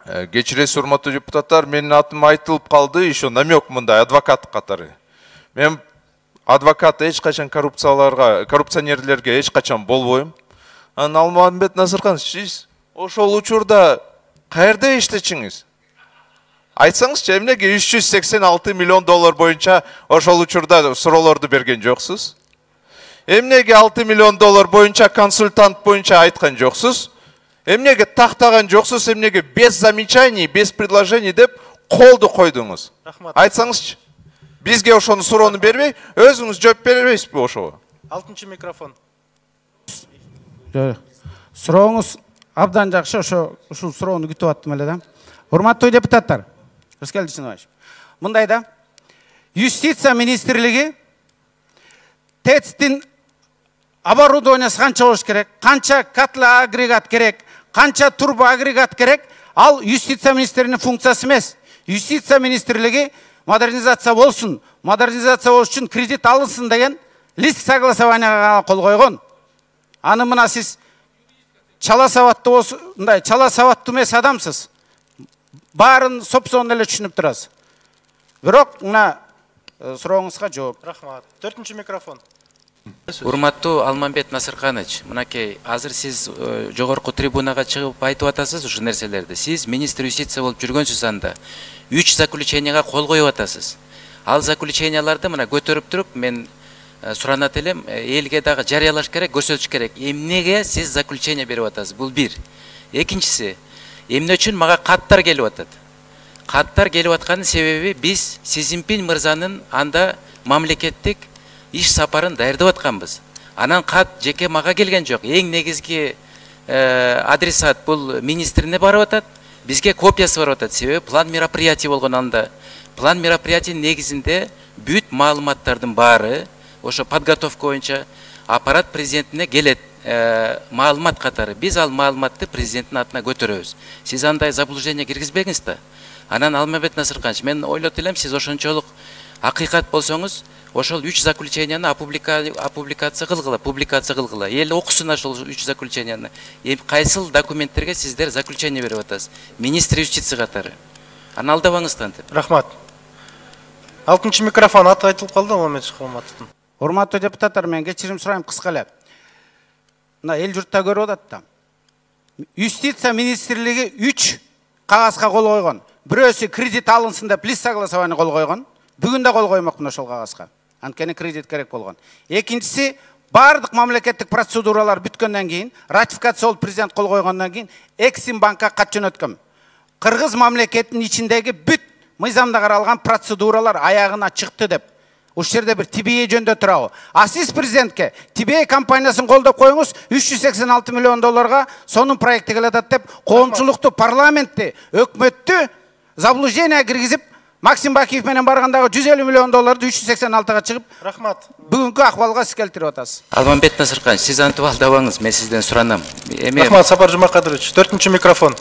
Кечиресиз урматтуу депутаттар, менин атым айтылып калды, еще намек мындай адвокат катары. Мен адвокат эч качан коррупционерлерге эч качан болбойм. Алмамбет Насыркан, сиз ошол учурда каерде иштечиңиз? Айтсаңызчы, эмнеге 386 миллион доллар боюнча ошол учурда суроолорду берген жоксуз? Эмнеге 6 миллион доллар боюнча консультант боюнча айткан жоксуз? Эмнеге тактаган жоксуз? Эмнеге без замечаний, без предложений деп колду койдуңуз? Айтсаңызчы. Бизге ошону суроону бербей, өзүңүз жооп бербейсизби ошого? 6-чы микрофон. Сурооңуз абдан жакшы, ушул суроону күтүп аттым эле да. Урматтуу депутаттар, Рыскел Дүйсенович, мындай да, Юстиция министрлиги ТЭЦ-тин оборудованиясы канча болуш керек, канча котла агрегат керек, канча турбо агрегат керек, ал Юстиция министрлигинин функциясы эмес. Юстиция министрлиги модернизация болсун, модернизация болуш үчүн кредит алынсын деген лист согласованияга кол койгон. Аны мына сиз чала сабаттуу эмес адамсыз. Барын сопсон эле түшүнүп турасыз. Бирок мына сурооңузга жооп. Рахмат. 4-чы микрофон. Урматтуу Алмамбет Насырканович, мынакей азыр сиз жогорку трибунага чыгып айтып атасыз ушу нерселерди. Сиз министр юстиция болуп жүргөнсүз анда. 3 заключенияга кол коюп атасыз. Ал заключенияларды мына көтөрүп туруп мен суранат элем, элге дагы жарыялаш керек, көрсөтүш керек. Эмнеге сиз заключение берип атасыз? Бул бир. Экинчиси, эмне үчүн мага каттар келип атат? Каттар келип атканын себеби биз Си Цзиньпин мырзанын анда мамлекеттик иш сапарын даярдап атканбыз. Анан кат жеке мага келген жок. Эң негизги адресат бул министрине барып атат. Бизге копиясы барып атат. Себеби план мероприятий болгон анда. План мероприятий негизинде бүт маалыматтардын баары ошо подготовка боюнча аппарат президентине келет. Маалымат катары. Биз ал маалыматты президенттин атына көтөрөбүз. Сиз андай заблуждение киргизбеңиз да. Анан Алмамбет Насырканович, мен ойлоп элем, сиз ошончолук акыйкат болсоңуз, ошол 3 заключенияны публикация кылгыла. Эл окусун ошол 3 заключенияны. Кайсыл документтерге сиздер заключение берип атасыз? Министр юстиция катары. Аны алдабаңыз тантип. Рахмат. 6-чы микрофон аты айтылып калды, Алмамбет Шыкмаматовдун. Урматтуу депутаттар, мен кечирим сурайм кыска эле. Мына эл журтта көрүп атат да. Юстиция министрлиги 3 кагазга кол койгон. Бирөөсү кредит алынсын деп лист согласование кол койгон. Бүгүн да кол коймокмун ошол кагазга. Анткени кредит керек болгон. Экинчиси, бардык мамлекеттик процедуралар бүткөндөн кийин, ратификация болуп президент кол койгондон кийин Эксимбанкка кат жөнөткөм. Кыргыз мамлекетинин ичиндеги бүт мыйзамда каралган процедуралар аягына чыкты деп. Ушул жерде бир TBA жөндө турабы. А сиз президентке TBA компаниясын колдоп коюңуз, 386 миллион долларга сонун проекти келатат деп, коомчулукту, парламентти, өкмөттү заблуждение киргизип, Максим Бакиев менен баргандагы 150 миллион долларды 386-га чыгып, рахмат. Бүгүнкү акыбалга сиз келтирип атасыз. Алмамбет Насырканович, сиз антип алдабаңыз, мен сизден суранам. Рахмат, Сапар Жумакадырович. 4-чы микрофон.